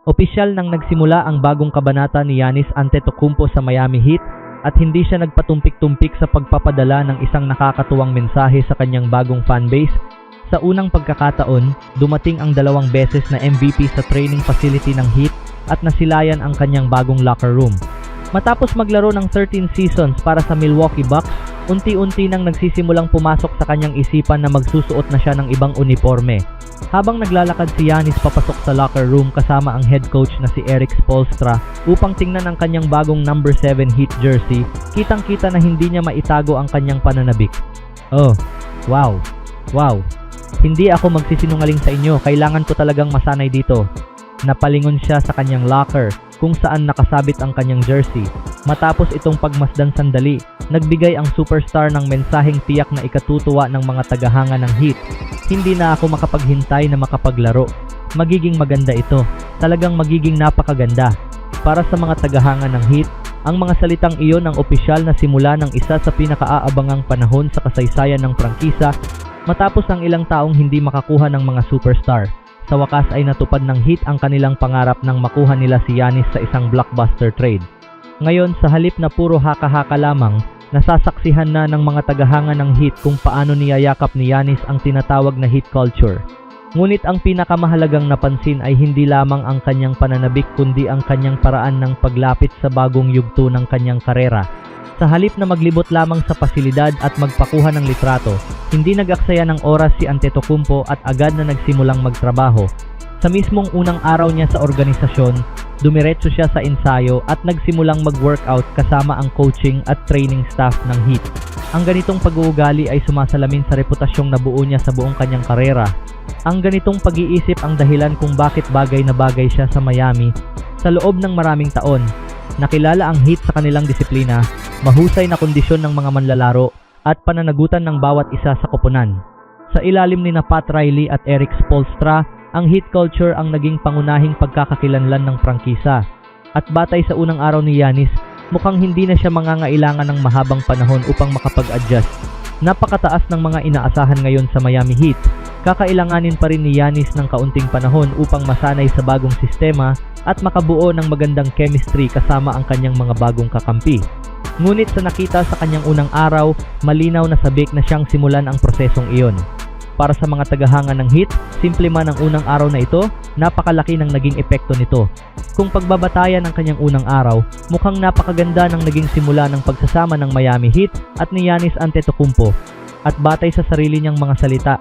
Opisyal nang nagsimula ang bagong kabanata ni Giannis Antetokounmpo sa Miami Heat at hindi siya nagpatumpik-tumpik sa pagpapadala ng isang nakakatuwang mensahe sa kanyang bagong fanbase. Sa unang pagkakataon, dumating ang 2 beses na MVP sa training facility ng Heat at nasilayan ang kanyang bagong locker room. Matapos maglaro ng 13 seasons para sa Milwaukee Bucks, unti-unti nang nagsisimulang pumasok sa kanyang isipan na magsusuot na siya ng ibang uniforme. Habang naglalakad si Giannis papasok sa locker room kasama ang head coach na si Erik Spoelstra upang tingnan ang kanyang bagong number 7 Heat jersey, kitang-kita na hindi niya maitago ang kanyang pananabik. Oh, wow, wow. Hindi ako magsisinungaling sa inyo, kailangan ko talagang masanay dito. Napalingon siya sa kanyang locker kung saan nakasabit ang kanyang jersey. Matapos itong pagmasdan sandali, nagbigay ang superstar ng mensaheng tiyak na ikatutuwa ng mga tagahanga ng Heat. Hindi na ako makapaghintay na makapaglaro. Magiging maganda ito. Talagang magiging napakaganda. Para sa mga tagahanga ng Heat, ang mga salitang iyon ang opisyal na simula ng isa sa pinakaaabangang panahon sa kasaysayan ng prangkisa matapos ang ilang taong hindi makakuha ng mga superstar. Sa wakas ay natupad ng Heat ang kanilang pangarap nang makuha nila si Giannis sa isang blockbuster trade. Ngayon, sa halip na puro haka-haka lamang, nasasaksihan na ng mga tagahanga ng Heat kung paano niyayakap ni Giannis ang tinatawag na Heat culture. Ngunit ang pinakamahalagang napansin ay hindi lamang ang kanyang pananabik kundi ang kanyang paraan ng paglapit sa bagong yugto ng kanyang karera. Sa halip na maglibot lamang sa pasilidad at magpakuha ng litrato, hindi nag-aksaya ng oras si Antetokounmpo at agad na nagsimulang magtrabaho. Sa mismong unang araw niya sa organisasyon, dumiretso siya sa ensayo at nagsimulang mag-workout kasama ang coaching at training staff ng Heat. Ang ganitong pag-uugali ay sumasalamin sa reputasyong nabuo niya sa buong kanyang karera. Ang ganitong pag-iisip ang dahilan kung bakit bagay na bagay siya sa Miami. Sa loob ng maraming taon, nakilala ang Heat sa kanilang disiplina, mahusay na kondisyon ng mga manlalaro, at pananagutan ng bawat isa sa koponan. Sa ilalim ni Pat Riley at Erik Spoelstra, ang Heat culture ang naging pangunahing pagkakakilanlan ng prangkisa. At batay sa unang araw ni Giannis, mukhang hindi na siya mangangailangan ng mahabang panahon upang makapag-adjust. Napakataas ng mga inaasahan ngayon sa Miami Heat. Kakailanganin pa rin ni Giannis ng kaunting panahon upang masanay sa bagong sistema at makabuo ng magandang chemistry kasama ang kanyang mga bagong kakampi. Ngunit sa nakita sa kanyang unang araw, malinaw na sabik na siyang simulan ang prosesong iyon. Para sa mga tagahanga ng Heat, simple man ang unang araw na ito, napakalaki ng naging epekto nito. Kung pagbabatayan ng kanyang unang araw, mukhang napakaganda ng naging simula ng pagsasama ng Miami Heat at ni Giannis Antetokounmpo. At batay sa sarili niyang mga salita,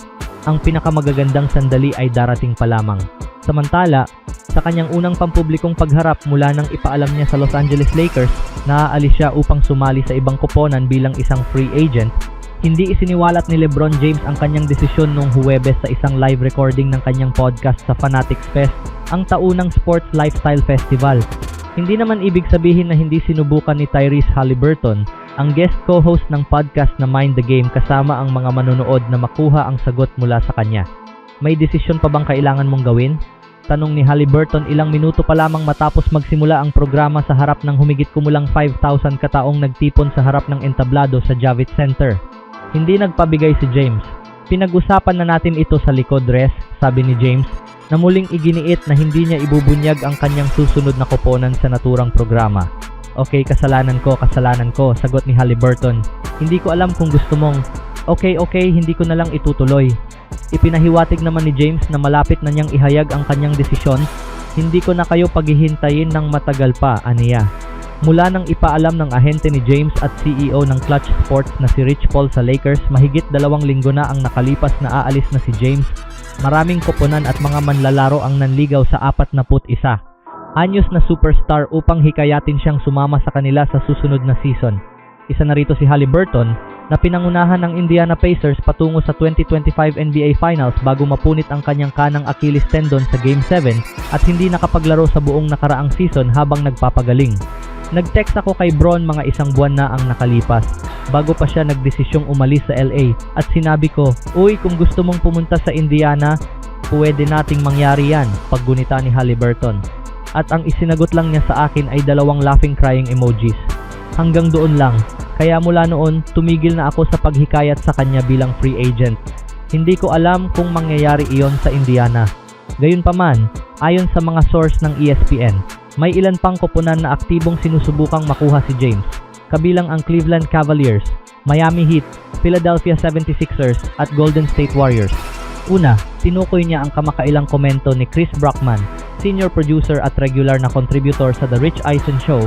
ang pinakamagagandang sandali ay darating pa lamang. Samantala, sa kanyang unang pampublikong pagharap mula nang ipaalam niya sa Los Angeles Lakers na aalis siya upang sumali sa ibang koponan bilang isang free agent, hindi isiniwalat ni LeBron James ang kanyang desisyon noong Huwebes sa isang live recording ng kanyang podcast sa Fanatics Fest, ang taunang sports lifestyle festival. Hindi naman ibig sabihin na hindi sinubukan ni Tyrese Haliburton, ang guest co-host ng podcast na Mind the Game kasama ang mga manonood na makuha ang sagot mula sa kanya. May desisyon pa bang kailangan mong gawin? Tanong ni Haliburton ilang minuto pa lamang matapos magsimula ang programa sa harap ng humigit kumulang 5,000 kataong nagtipon sa harap ng entablado sa Javits Center. Hindi nagpabigay si James. Pinag-usapan na natin ito sa likod, Res, sabi ni James, na muling iginiit na hindi niya ibubunyag ang kanyang susunod na koponan sa naturang programa. Okay, kasalanan ko, sagot ni Haliburton. Hindi ko alam kung gusto mong, okay, hindi ko na lang itutuloy. Ipinahiwatig naman ni James na malapit na niyang ihayag ang kanyang desisyon. Hindi ko na kayo paghihintayin ng matagal pa, aniya. Mula nang ipaalam ng ahente ni James at CEO ng Clutch Sports na si Rich Paul sa Lakers, mahigit 2 linggo na ang nakalipas na aalis na si James. Maraming koponan at mga manlalaro ang nanligaw sa 41. Anyos na superstar upang hikayatin siyang sumama sa kanila sa susunod na season. Isa na rito si Haliburton na pinangunahan ng Indiana Pacers patungo sa 2025 NBA Finals bago mapunit ang kanyang kanang Achilles tendon sa Game 7 at hindi nakapaglaro sa buong nakaraang season habang nagpapagaling. Nag-text ako kay Bron mga 1 buwan na ang nakalipas bago pa siya nagdesisyong umalis sa LA at sinabi ko, "Uy, kung gusto mong pumunta sa Indiana, pwede nating mangyari yan," paggunita ni Haliburton. At ang isinagot lang niya sa akin ay 2 laughing crying emojis. Hanggang doon lang. Kaya mula noon, tumigil na ako sa paghikayat sa kanya bilang free agent. Hindi ko alam kung mangyayari iyon sa Indiana. Gayunpaman, ayon sa mga source ng ESPN, may ilan pang koponan na aktibong sinusubukang makuha si James, kabilang ang Cleveland Cavaliers, Miami Heat, Philadelphia 76ers at Golden State Warriors. Una, tinukoy niya ang kamakailang komento ni Chris Brockman, senior producer at regular na contributor sa The Rich Eisen Show,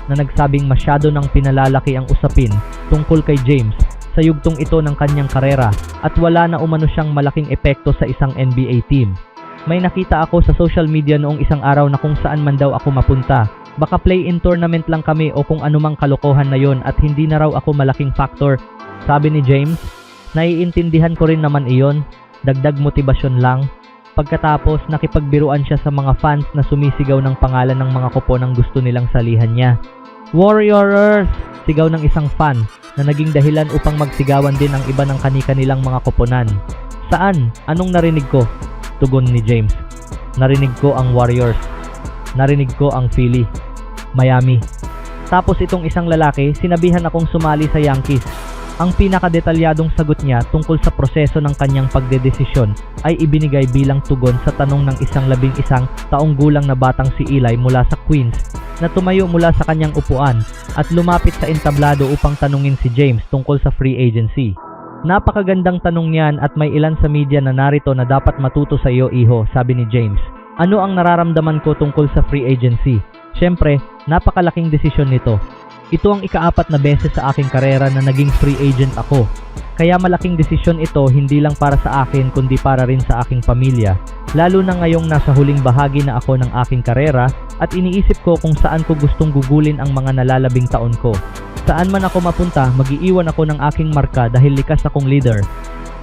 na nagsabing masyado nang pinalalaki ang usapin tungkol kay James sa yugtong ito ng kanyang karera at wala na umano siyang malaking epekto sa isang NBA team. May nakita ako sa social media noong isang araw na kung saan man daw ako mapunta. Baka play-in tournament lang kami o kung anumang kalokohan na yon at hindi na raw ako malaking factor. Sabi ni James, naiintindihan ko rin naman iyon, dagdag motibasyon lang. Pagkatapos, nakipagbiruan siya sa mga fans na sumisigaw ng pangalan ng mga koponang gusto nilang salihan niya. Warriors! Sigaw ng isang fan na naging dahilan upang magsigawan din ang iba ng kani-kanilang mga koponan. Saan? Anong narinig ko? Tugon ni James. Narinig ko ang Warriors. Narinig ko ang Philly. Miami. Tapos itong isang lalaki, sinabihan akong sumali sa Yankees. Ang pinakadetalyadong sagot niya tungkol sa proseso ng kanyang pagdedesisyon ay ibinigay bilang tugon sa tanong ng isang 11 taong gulang na batang si Eli mula sa Queens na tumayo mula sa kanyang upuan at lumapit sa entablado upang tanungin si James tungkol sa free agency. Napakagandang tanong niyan at may ilan sa media na narito na dapat matuto sa iyo, iho, sabi ni James. Ano ang nararamdaman ko tungkol sa free agency? Siyempre, napakalaking desisyon nito. Ito ang ika-4 na beses sa aking karera na naging free agent ako. Kaya malaking desisyon ito hindi lang para sa akin kundi para rin sa aking pamilya. Lalo na ngayong nasa huling bahagi na ako ng aking karera at iniisip ko kung saan ko gustong gugulin ang mga nalalabing taon ko. Saan man ako mapunta, mag-iiwan ako ng aking marka dahil likas akong leader.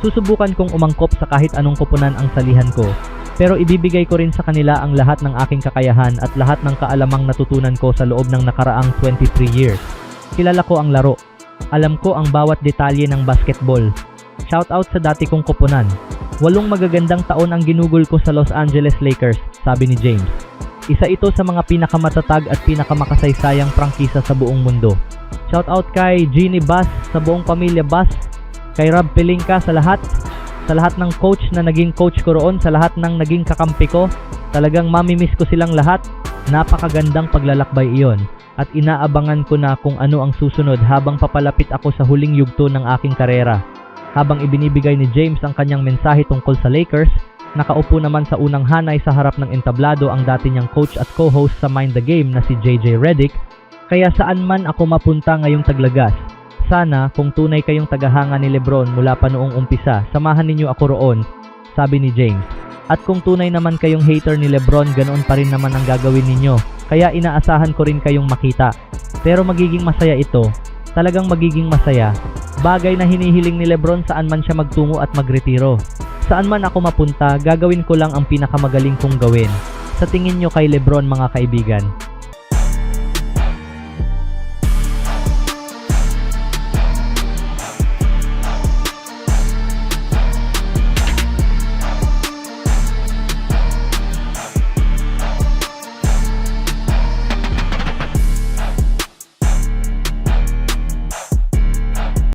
Susubukan kong umangkop sa kahit anong koponan ang salihan ko. Pero ibibigay ko rin sa kanila ang lahat ng aking kakayahan at lahat ng kaalamang natutunan ko sa loob ng nakaraang 23 years. Kilala ko ang laro. Alam ko ang bawat detalye ng basketball. Shoutout sa dati kong koponan. 8 magagandang taon ang ginugol ko sa Los Angeles Lakers, sabi ni James. Isa ito sa mga pinakamatatag at pinakamakasaysayang prangkisa sa buong mundo. Shoutout kay Jeannie Bass sa buong pamilya Bass, kay Rob Pelinka sa lahat ng coach na naging coach ko roon, sa lahat ng naging kakampi ko. Talagang mamimiss ko silang lahat. Napakagandang paglalakbay iyon at inaabangan ko na kung ano ang susunod habang papalapit ako sa huling yugto ng aking karera. Habang ibinibigay ni James ang kanyang mensahe tungkol sa Lakers, nakaupo naman sa unang hanay sa harap ng entablado ang dati niyang coach at co-host sa Mind the Game na si JJ Redick. Kaya saan man ako mapunta ngayong taglagas, sana kung tunay kayong tagahanga ni Lebron mula pa noong umpisa, samahan ninyo ako roon, sabi ni James. At kung tunay naman kayong hater ni Lebron, ganoon pa rin naman ang gagawin ninyo, kaya inaasahan ko rin kayong makita. Pero magiging masaya ito, talagang magiging masaya. Bagay na hinihiling ni Lebron saan man siya magtungo at magretiro. Saan man ako mapunta, gagawin ko lang ang pinakamagaling kong gawin. Sa tingin nyo kay Lebron, mga kaibigan?